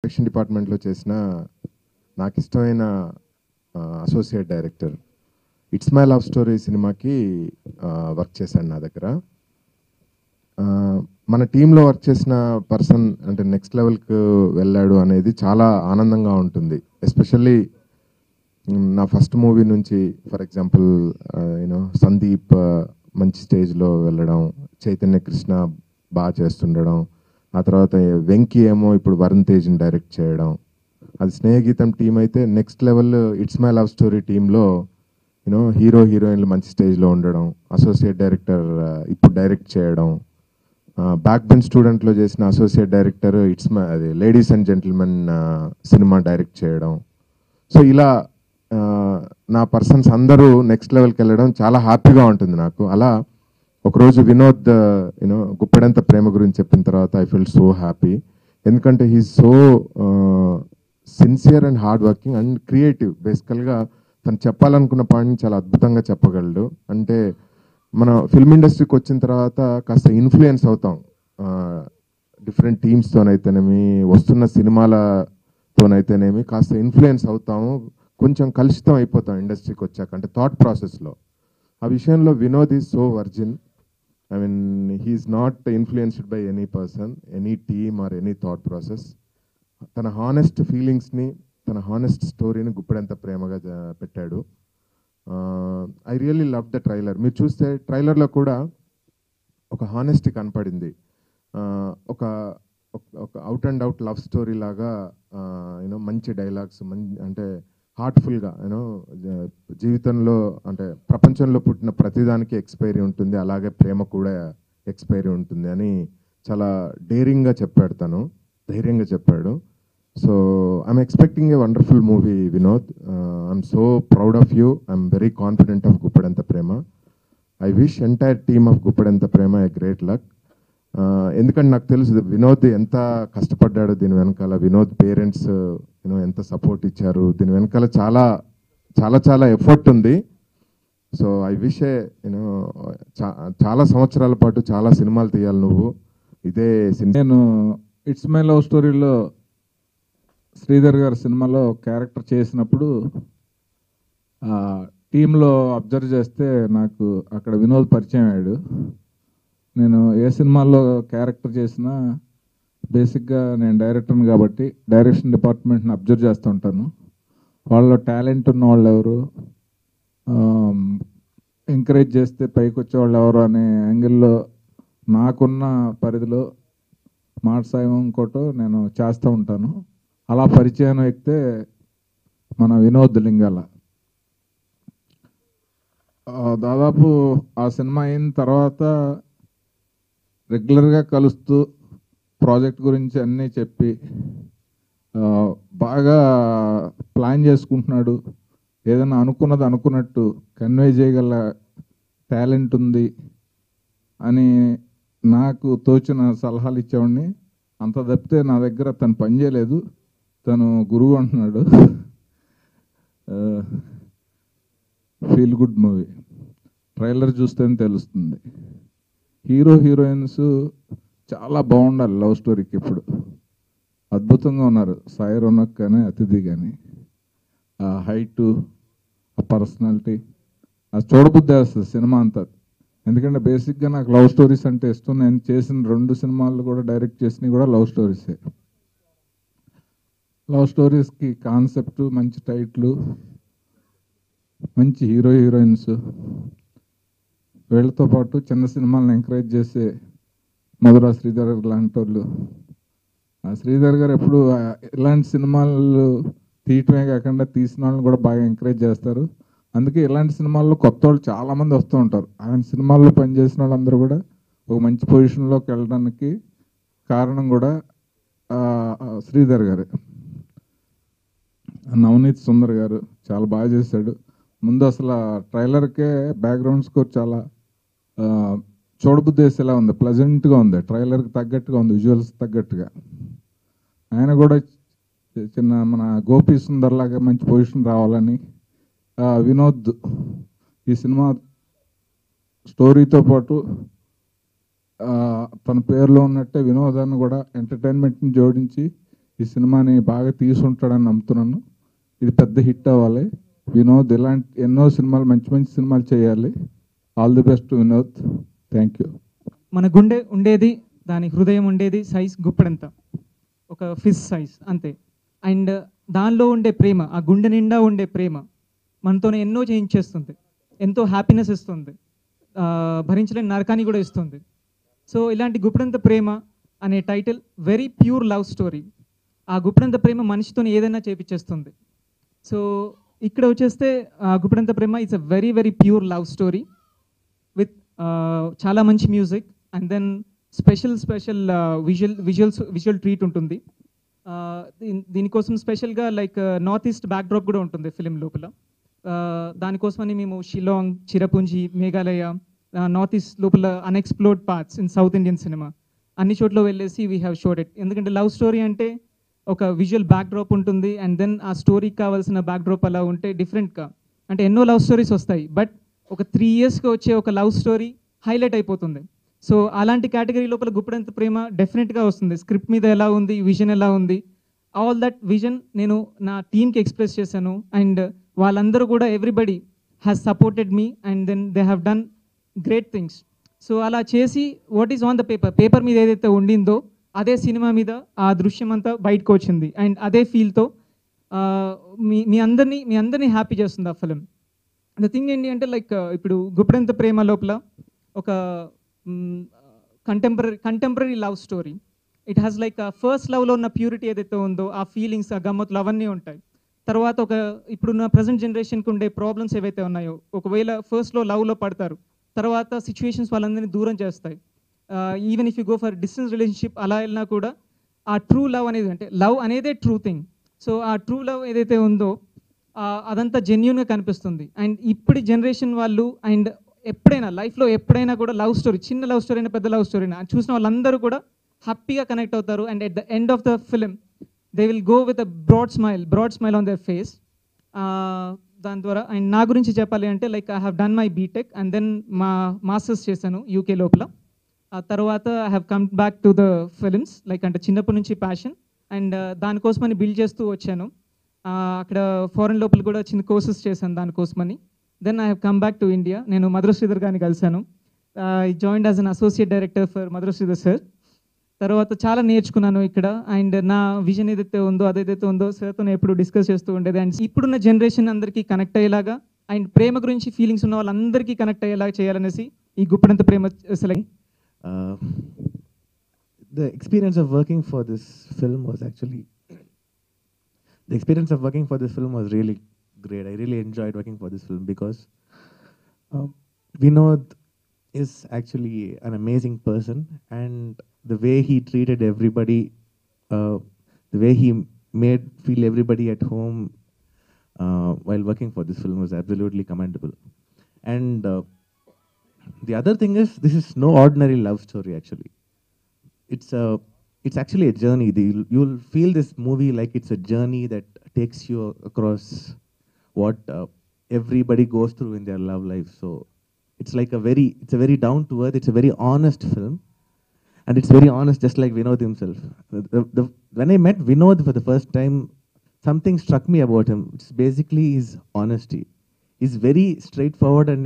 Direction డిపార్ట్మెంట్లో చేసిన నాకు ఇష్టమైన associate director. It's my love story సినిమాకి వర్క్ చేశాను నా దగ్గర. మన టీంలో వర్క్ చేసిన పర్సన్ అంటే నెక్స్ట్ లెవెల్కి వెళ్ళాడు అనేది చాలా ఆనందంగా ఉంటుంది. ఎస్పెషల్లీ నా ఫస్ట్ మూవీ నుంచి ఫర్ ఎగ్జాంపుల్ యూనో సందీప్ మంచి స్టేజ్లో వెళ్ళడం, చైతన్య కృష్ణ బాగా చేస్తుండడం, ఆ తర్వాత వెంకీ ఏమో ఇప్పుడు వరుణ్ తేజ్ని డైరెక్ట్ చేయడం, అది స్నేహగీతం టీం అయితే next level it's my love story టీంలో యూనో హీరో హీరోయిన్లు మంచి స్టేజ్లో ఉండడం, అసోసియేట్ డైరెక్టర్ ఇప్పుడు డైరెక్ట్ చేయడం, బ్యాక్ బెంచ్ స్టూడెంట్లో చేసిన అసోసియేట్ డైరెక్టర్ ఇట్స్ మై అది ladies and gentlemen cinema direct చేయడం. సో ఇలా నా పర్సన్స్ అందరూ నెక్స్ట్ లెవెల్కి వెళ్ళడం చాలా హ్యాపీగా ఉంటుంది నాకు. అలా ఒకరోజు వినోద్ యూనో గుప్పెడంత ప్రేమ గురించి చెప్పిన తర్వాత ఐ ఫీల్ సో హ్యాపీ. ఎందుకంటే he's so sincere and hard working and creative. బేసికల్గా తను చెప్పాలనుకున్న పాయింట్ని చాలా అద్భుతంగా చెప్పగలడు. అంటే మన ఫిల్మ్ ఇండస్ట్రీకి వచ్చిన తర్వాత కాస్త ఇన్ఫ్లుయెన్స్ అవుతాం డిఫరెంట్ టీమ్స్తోనైతేనేమి, వస్తున్న సినిమాలతోనైతేనేమి కాస్త ఇన్ఫ్లుయెన్స్ అవుతాము, కొంచెం కలుషితం అయిపోతాం ఇండస్ట్రీకి వచ్చాక, అంటే థాట్ ప్రాసెస్లో. ఆ విషయంలో Vinod is so virgin. I mean he's not influenced by any person, any team or any thought process. తన హానెస్ట్ ఫీలింగ్స్ని, తన హానెస్ట్ స్టోరీని గుప్పెడంత ప్రేమగా పెట్టాడు. I really love the trailer. మీరు చూస్తే ట్రైలర్లో కూడా ఒక హానెస్టీ కనపడింది. ఒక ఒక out and out love story లాగా యూనో మంచి డైలాగ్స్, అంటే హార్ట్ఫుల్గా యూనో జీవితంలో అంటే ప్రపంచంలో పుట్టిన ప్రతిదానికి ఎక్స్పైరీ ఉంటుంది, అలాగే ప్రేమ కూడా ఎక్స్పైరీ ఉంటుంది అని చాలా డేరింగ్గా చెప్పాడు, తను ధైర్యంగా చెప్పాడు. So I'm expecting a wonderful movie Vinod. I'm so proud of you. I'm very confident of Guppedantha Prema. I wish entire team of Guppedantha Prema a great luck. ఎందుకంటే నాకు తెలుసు వినోద్ ఎంత కష్టపడ్డాడు దీని వెనకాల, వినోద్ పేరెంట్స్ యూనో ఎంత సపోర్ట్ ఇచ్చారు, దీని వెనకాల చాలా చాలా చాలా ఎఫర్ట్ ఉంది. సో ఐ విష్ యూనో చాలా సంవత్సరాల పాటు చాలా సినిమాలు తీయాలి నువ్వు. ఇదే నేను ఇట్స్ మై లవ్ స్టోరీలో శ్రీధర్ గారి సినిమాలో క్యారెక్టర్ చేసినప్పుడు టీంలో అబ్జర్వ్ చేస్తే నాకు అక్కడ వినోద్ పరిచయం అయ్యాడు. నేను ఏ సినిమాల్లో క్యారెక్టర్ చేసినా బేసిక్గా నేను డైరెక్టర్ని కాబట్టి డైరెక్షన్ డిపార్ట్మెంట్ని అబ్జర్వ్ చేస్తూ ఉంటాను. వాళ్ళలో టాలెంట్ ఉన్న వాళ్ళు ఎవరు, ఎంకరేజ్ చేస్తే పైకి వచ్చేవాళ్ళు ఎవరు అనే యాంగిల్లో నాకున్న పరిధిలో మాట సాయం ఇంకోటో నేను చేస్తూ ఉంటాను. అలా పరిచయం వ్యక్తే మన వినోద్ లింగాల. దాదాపు ఆ సినిమా అయిన తర్వాత రెగ్యులర్గా కలుస్తూ ప్రాజెక్ట్ గురించి అన్నీ చెప్పి బాగా ప్లాన్ చేసుకుంటున్నాడు. ఏదైనా అనుకున్నది అనుకున్నట్టు కన్వే చేయగల టాలెంట్ ఉంది అని నాకు తోచిన సలహాలు ఇచ్చేవాడిని. అంత తప్పితే నా దగ్గర తను పనిచేయలేదు, తను గురువు అంటున్నాడు. Feel good movie. ట్రైలర్ చూస్తేనే తెలుస్తుంది. హీరో హీరోయిన్స్ చాలా బాగుండాలి లవ్ స్టోరీకి. ఇప్పుడు అద్భుతంగా ఉన్నారు. సాయి రోనక్ కానీ అతిథి కానీ, ఆ హైటు, ఆ పర్సనాలిటీ, అది చూడబుద్ధి వేస్తుంది సినిమా అంతా. ఎందుకంటే బేసిక్గా నాకు లవ్ స్టోరీస్ అంటే ఇష్టం. నేను చేసిన 2 సినిమాలు కూడా డైరెక్ట్ చేసినవి కూడా లవ్ స్టోరీసే. లవ్ స్టోరీస్కి కాన్సెప్ట్, మంచి టైటిల్, మంచి హీరో హీరోయిన్స్, వీళ్ళతో పాటు చిన్న సినిమాలను ఎంకరేజ్ చేసే మధురా శ్రీధర్ లాంటి వాళ్ళు. శ్రీధర్ గారు ఎప్పుడు ఇలాంటి సినిమాలు తీయటమే కాకుండా తీసిన వాళ్ళని కూడా బాగా ఎంకరేజ్ చేస్తారు. అందుకే ఇలాంటి సినిమాల్లో కొత్త వాళ్ళు చాలామంది వస్తూ ఉంటారు. ఆయన సినిమాల్లో పనిచేసిన వాళ్ళందరూ కూడా ఒక మంచి పొజిషన్లోకి వెళ్ళడానికి కారణం కూడా శ్రీధర్ గారే. నవనీత్ సుందర్ గారు చాలా బాగా చేశాడు. ముందు అసలు ట్రైలర్కే బ్యాక్గ్రౌండ్ స్కోర్ చాలా చూడబుద్ధి వేసేలా ఉంది, ప్లెజెంట్గా ఉంది, ట్రైలర్కి తగ్గట్టుగా ఉంది, విజువల్స్ తగ్గట్టుగా. ఆయన కూడా చిన్న మన గోపి సుందర్ లాగా మంచి పొజిషన్ రావాలని వినోద్ ఈ సినిమా స్టోరీతో పాటు తన పేరులో ఉన్నట్టే వినోదాన్ని కూడా ఎంటర్టైన్మెంట్ని జోడించి ఈ సినిమాని బాగా తీసుంటాడని నమ్ముతున్నాను. ఇది పెద్ద హిట్ అవ్వాలి. వినోద్ ఇలాంటి ఎన్నో సినిమాలు, మంచి మంచి సినిమాలు చేయాలి. All the best Vinod. Thank you. మన గుండె ఉండేది, దాని హృదయం ఉండేది సైజ్ గుప్పెడంత, ఒక ఫిష్ సైజ్ అంతే. అండ్ దానిలో ఉండే ప్రేమ, ఆ గుండె నిండా ఉండే ప్రేమ మనతోనే ఎన్నో చేయించేస్తుంది, ఎంతో హ్యాపీనెస్ ఇస్తుంది, భరించలేని నరకాన్ని కూడా ఇస్తుంది. సో ఇలాంటి గుప్పెడంత ప్రేమ అనే title very pure love story. ఆ గుప్పెడంత ప్రేమ మనిషితో ఏదైనా చేపించేస్తుంది. సో ఇక్కడ వచ్చేస్తే గుప్పెడంత ప్రేమ it's a very very pure love story with చాలా మంచి music and then special visual treat ఉంటుంది. దీనికోసం స్పెషల్గా లైక్ నార్త్ ఈస్ట్ బ్యాక్డ్రాప్ కూడా ఉంటుంది ఫిలిం లోపల. దానికోసమని మేము షిలాంగ్, చిరపుంజి, మేఘాలయ, నార్త్ ఈస్ట్ లోపల unexplored parts in south Indian cinema అన్ని చోట్ల వెళ్ళేసి వీ హ్యావ్ షోడ్ ఇట్. ఎందుకంటే లవ్ స్టోరీ అంటే ఒక విజువల్ బ్యాక్డ్రాప్ ఉంటుంది అండ్ దెన్ ఆ స్టోరీకి కావాల్సిన బ్యాక్డ్రాప్ అలా ఉంటే డిఫరెంట్గా, అంటే ఎన్నో లవ్ స్టోరీస్ వస్తాయి బట్ ఒక 3 yearsకి వచ్చే ఒక లవ్ స్టోరీ హైలైట్ అయిపోతుంది. సో అలాంటి కేటగిరీ లోపల గుప్పెడంత ప్రేమ డెఫినెట్గా వస్తుంది. స్క్రిప్ట్ మీద ఎలా ఉంది, విజన్ ఎలా ఉంది, ఆల్ దట్ విజన్ నేను నా టీమ్కి ఎక్స్ప్రెస్ చేశాను అండ్ వాళ్ళందరూ కూడా everybody has supported me and then they have done great things. So అలా చేసి what is on the paper మీద ఏదైతే ఉండిందో అదే సినిమా మీద ఆ దృశ్యం అంతా బయటకు వచ్చింది అండ్ అదే ఫీల్తో మీ అందరినీ హ్యాపీ చేస్తుంది ఆ ఫిలిం. ద థింగ్ ఏంటి అంటే లైక్ ఇప్పుడు గుప్పెడంత ప్రేమ లోపల ఒక contemporary love story. It has like first లవ్లో ఉన్న ప్యూరిటీ ఏదైతే ఉందో ఆ ఫీలింగ్స్, ఆ గమ్మత్తులు అవన్నీ ఉంటాయి. తర్వాత ఇప్పుడున్న ప్రజెంట్ జనరేషన్కి ఉండే ప్రాబ్లమ్స్ ఏవైతే ఉన్నాయో, ఒకవేళ ఫస్ట్లో లవ్లో పడతారు, తర్వాత సిచ్యువేషన్స్ వాళ్ళందరినీ దూరం చేస్తాయి. Even if you go for distance relationship అలా వెళ్ళినా కూడా ఆ ట్రూ లవ్ అనేది, అంటే లవ్ అనేదే ట్రూ థింగ్. సో ఆ ట్రూ లవ్ ఏదైతే ఉందో అదంతా జెన్యున్గా కనిపిస్తుంది. అండ్ ఇప్పుడు జనరేషన్ వాళ్ళు అండ్ ఎప్పుడైనా లైఫ్లో ఎప్పుడైనా కూడా లవ్ స్టోరీ, చిన్న లవ్ స్టోరీ అయినా పెద్ద లవ్ స్టోరీ అయినా చూసిన వాళ్ళందరూ కూడా హ్యాపీగా కనెక్ట్ అవుతారు. And at the end of the film they will go with a broad smile on their face. దాని ద్వారా అండ్ నా గురించి చెప్పాలి అంటే like I have done my BTech and then మా మాస్టర్స్ చేశాను యూకే లోపల. ఆ తర్వాత I have come back to the films like, అంటే చిన్నప్పటి నుంచి ప్యాషన్ అండ్ దానికోసమని బిల్డ్ చేస్తూ వచ్చాను. అక్కడ ఫారెన్ లోపల కూడా చిన్న కోర్సెస్ చేశాను దానికోసమని. Then I have come back to India. నేను మధుర శ్రీధర్ గారిని కలిశాను. I joined as an associate director for Madhura Sridhar sir. తర్వాత చాలా నేర్చుకున్నాను ఇక్కడ అండ్ నా విజన్ ఏదైతే ఉందో అదేదైతే ఉందో సార్తో ఎప్పుడు డిస్కస్ చేస్తూ ఉండేది. అండ్ ఇప్పుడున్న జనరేషన్ అందరికీ కనెక్ట్ అయ్యేలాగా అండ్ ప్రేమ గురించి ఫీలింగ్స్ ఉన్న వాళ్ళందరికీ కనెక్ట్ అయ్యేలాగా చేయాలనేసి ఈ గుప్పెడంత ప్రేమ select. The experience of working for this film was really great. I really enjoyed working for this film because Vinod is actually an amazing person, and the way he treated everybody, the way he made feel everybody at home while working for this film was absolutely commendable. And the other thing is, this is no ordinary love story actually. It's actually a journey. You'll feel this movie like it's a journey that takes you across what everybody goes through in their love life. So it's a very down to earth, it's a very honest film, and it's very honest just like Vinod himself. When I met Vinod for the first time, something struck me about him. It's basically his honesty. He's very straightforward, and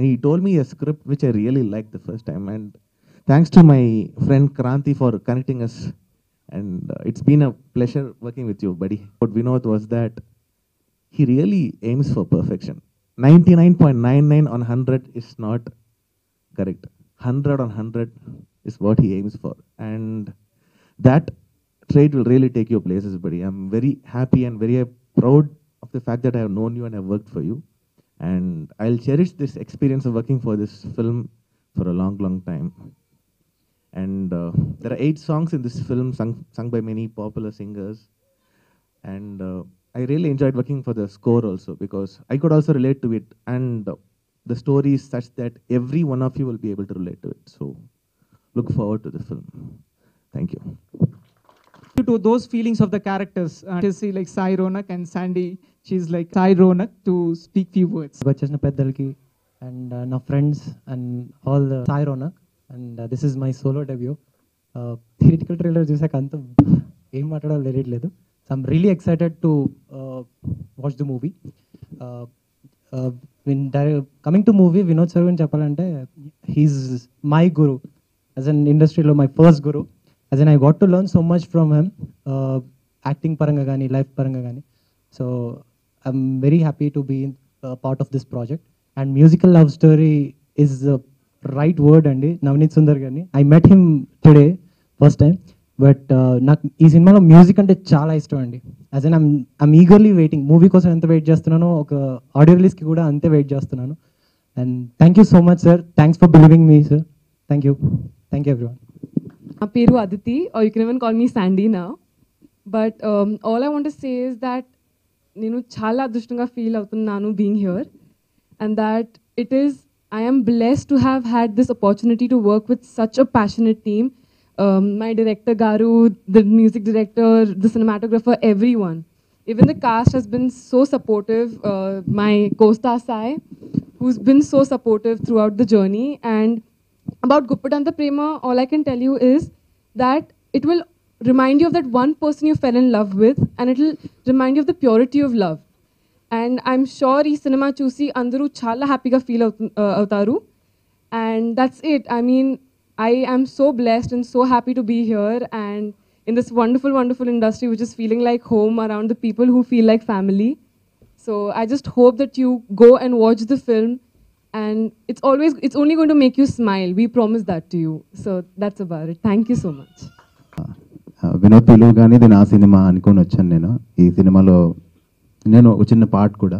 he told me a script which I really liked the first time, and thanks to my friend Kranti for connecting us, and it's been a pleasure working with you, buddy. What Vinod was that he really aims for perfection. 99.99 on 100 is not correct. 100 on 100 is what he aims for, and that trait will really take you places, buddy. I'm very happy and very proud of the fact that I have known you and I have worked for you, and I'll cherish this experience of working for this film for a long, long time. And there are 8 songs in this film sung by many popular singers, and I really enjoyed working for the score also because I could also relate to it, and the story is such that every one of you will be able to relate to it. So look forward to the film. Thank you. To those feelings of the characters, see like Sai Ronak and Sandy, she's like Sai Ronak to speak few words. వచ్చేసిన పెద్దలకి and నా friends and all the Sai Ronak, and this is my solo debut. Theatrical trailer చూసాక అంత ఏం మాట్లాడాలో తెలియట్లేదు. So I'm really excited to watch the movie. Coming to movie, Vinod sir గురించి చెప్పాలంటే he's my guru as an ఇండస్ట్రీలో, my first guru. As an I got to learn so much from him, acting పరంగా కానీ లైఫ్ పరంగా కానీ. So I'm very happy to be part of this project. And musical love story is the right word అండి. నవనీత్ సుందర్ గారిని I met him today first time. But నాకు ఈ సినిమాలో music అంటే చాలా ఇష్టం అండి. As an I'm eagerly waiting. Movie కోసం ఎంత వెయిట్ చేస్తున్నానో ఒక ఆడియో రిలీజ్కి కూడా అంతే వెయిట్ చేస్తున్నాను. And thank you so much sir. Thanks for believing me sir. Thank you everyone. నా పేరు Aditi, or you can even call me Sandy now. But all I want to say is that నేను చాలా అదృష్టంగా feel అవుతున్నాను being here, and that I am blessed to have had this opportunity to work with such a passionate team. My director Garu, the music director, the cinematographer, everyone. Even the cast has been so supportive. My co-star Sai, who's been so supportive throughout the journey. And about Guppadanta Prema, all I can tell you is that it will remind you of that one person you fell in love with, and it will remind you of the purity of love. And I'm sure ee cinema chusi andaru chala happy ga feel avtaru. And that's it. I mean, I am so blessed and so happy to be here and in this wonderful, wonderful industry which is feeling like home, around the people who feel like family. So I just hope that you go and watch the film, and it's only going to make you smile. We promise that to you. So that's about it. Thank you so much. Vinod పిలువగానే ఇది నా cinema అనుకొని వచ్చాను. నేను ఈ సినిమాలో నేను ఒక చిన్న పార్ట్ కూడా.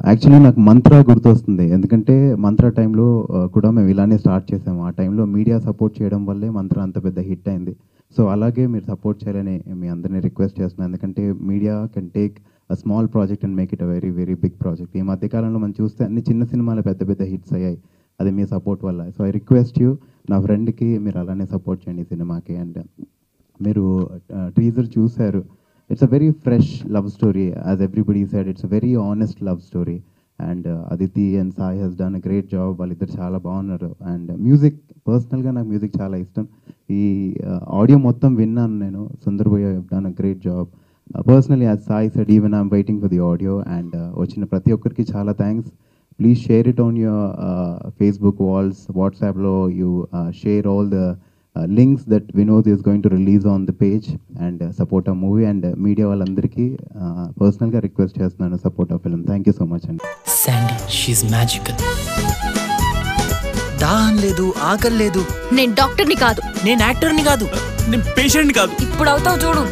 యాక్చువల్లీ నాకు మంత్ర గుర్తొస్తుంది, ఎందుకంటే మంత్ర టైంలో కూడా మేము ఇలానే స్టార్ట్ చేసాము. ఆ టైంలో మీడియా సపోర్ట్ చేయడం వల్లే మంత్ర అంత పెద్ద హిట్ అయింది. సో అలాగే మీరు సపోర్ట్ చేయాలని మీ అందరినీ రిక్వెస్ట్ చేస్తున్నాను, ఎందుకంటే media can take a small project and make it a very very big project. ఈ మధ్యకాలంలో మనం చూస్తే అన్ని చిన్న సినిమాలు పెద్ద పెద్ద హిట్స్ అయ్యాయి, అది మీ సపోర్ట్ వల్ల. సో ఐ రిక్వెస్ట్ యూ, నా ఫ్రెండ్కి మీరు అలానే సపోర్ట్ చేయండి ఈ సినిమాకి. అండ్ మీరు టీజర్ చూశారు, it's a very fresh love story. As everybody said, it's a very honest love story. And Aditi and Sai has done a great job. వాళ్ళిద్దరు చాలా బాగున్నారు. అండ్ మ్యూజిక్, పర్సనల్గా నాకు మ్యూజిక్ చాలా ఇష్టం. ఈ ఆడియో మొత్తం విన్నాను నేను. Sundar bhaiya done a great job. Personally as Sai said, even I'm waiting for the audio. And వచ్చిన ప్రతి ఒక్కరికి చాలా thanks. Please share it on your Facebook walls, వాట్సాప్లో you share all the links that Vinod is going to release on the page, and support our movie. And media వాళ్ళందరికీ personal గా request చేస్తున్నాను, support our film. Thank you so much. And Sandy, she's magical. దాహం లేదు, ఆకలి లేదు. నేను డాక్టర్ని కాదు, నేను యాక్టర్ని కాదు, నేను పేషెంట్ని కాదు. ఇప్పుడు అవుతావు చూడు.